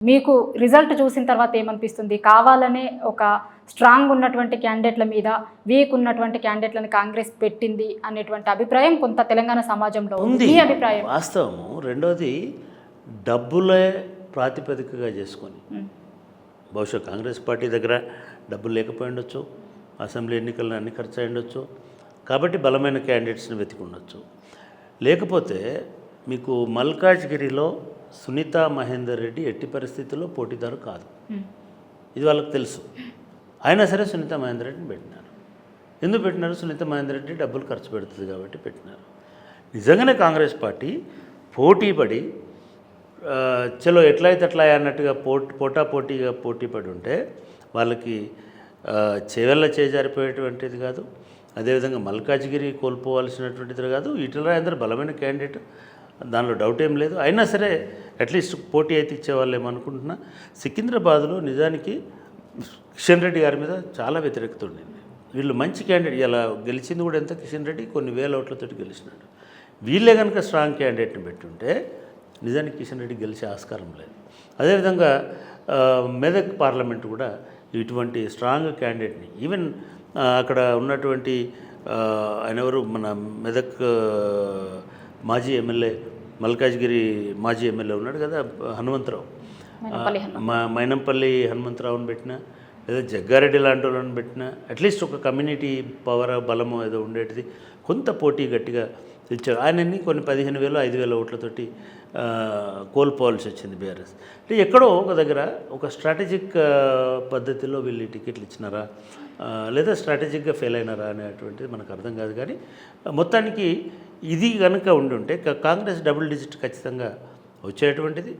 మీకు రిజల్ట్ చూసిన తర్వాత ఏమనిపిస్తుంది? కావాలనే ఒక స్ట్రాంగ్ ఉన్నటువంటి క్యాండిడేట్ల మీద వీక్ ఉన్నటువంటి క్యాండిడేట్లను కాంగ్రెస్ పెట్టింది అనేటువంటి అభిప్రాయం కొంత తెలంగాణ సమాజంలో ఉంది. మీ అభిప్రాయం? వాస్తవము. రెండోది డబ్బులే ప్రాతిపదికగా చేసుకొని బహుశా కాంగ్రెస్ పార్టీ దగ్గర డబ్బులు లేకపోయి ఉండొచ్చు, అసెంబ్లీ ఎన్నికలను అన్ని ఖర్చు అయి ఉండొచ్చు, కాబట్టి బలమైన క్యాండిడేట్స్ని వెతికి ఉండొచ్చు. లేకపోతే మీకు మల్కాజ్గిరిలో సునీతా మహేందర్ రెడ్డి ఎట్టి పరిస్థితుల్లో పోటీదారు కాదు, ఇది వాళ్ళకి తెలుసు. అయినా సరే సునీతా మహేందర్ రెడ్డిని పెట్టినారు. ఎందుకు పెట్టినారు? సునీతా మహేందర్ రెడ్డి డబ్బులు ఖర్చు పెడుతుంది కాబట్టి పెట్టినారు. నిజంగానే కాంగ్రెస్ పార్టీ పోటీపడి చలో ఎట్లయితే అట్లా అన్నట్టుగా పోటాపోటీగా పోటీపడి ఉంటే వాళ్ళకి చేవెళ్ళ చేజారిపోయేటువంటిది కాదు, అదేవిధంగా మల్కాజ్గిరి కోల్పోవాల్సినటువంటిది కాదు. ఈటెల రాజేందర్ బలమైన క్యాండిడేట్, దానిలో డౌట్ ఏం లేదు. అయినా సరే అట్లీస్ట్ పోటీ అయితే ఇచ్చేవాళ్ళు ఏమనుకుంటున్నా. సికింద్రాబాద్లో నిజానికి కిషన్ రెడ్డి గారి మీద చాలా వ్యతిరేకత ఉండింది. వీళ్ళు మంచి క్యాండిడేట్, ఇలా గెలిచింది కూడా ఎంత, కిషన్ రెడ్డి కొన్ని వేల ఓట్లతో గెలిచినాడు. వీళ్ళే కనుక స్ట్రాంగ్ క్యాండిడేట్ని పెట్టుంటే నిజానికి కిషన్ రెడ్డి గెలిచే ఆస్కారం లేదు. అదేవిధంగా మెదక్ పార్లమెంట్ కూడా ఇటువంటి స్ట్రాంగ్ క్యాండిడేట్ని, ఈవెన్ అక్కడ ఉన్నటువంటి ఆయన ఎవరు, మన మెదక్ మాజీ ఎమ్మెల్యే, మల్కాజ్గిరి మాజీ ఎమ్మెల్యే ఉన్నాడు కదా హనుమంతరావు, మైనంపల్లి హనుమంతరావుని పెట్టినా, లేదా జగ్గారెడ్డి లాంటి వాళ్ళని పెట్టినా, అట్లీస్ట్ ఒక కమ్యూనిటీ పవర్ బలము ఏదో ఉండేటిది, కొంత పోటీ గట్టిగా ఇచ్చారు. ఆయనని కొన్ని 15,000 5,000 ఓట్లతోటి కోల్పోవాల్సి వచ్చింది బీఆర్ఎస్. అంటే ఎక్కడో ఒక దగ్గర ఒక స్ట్రాటజిక్ పద్ధతిలో వీళ్ళు టికెట్లు ఇచ్చినారా లేదా స్ట్రాటజిక్గా ఫెయిల్ అయినారా అనేటువంటిది మనకు అర్థం కాదు. కానీ మొత్తానికి ఇది కనుక ఉండి ఉంటే కాంగ్రెస్ డబుల్ డిజిట్ ఖచ్చితంగా వచ్చేటువంటిది.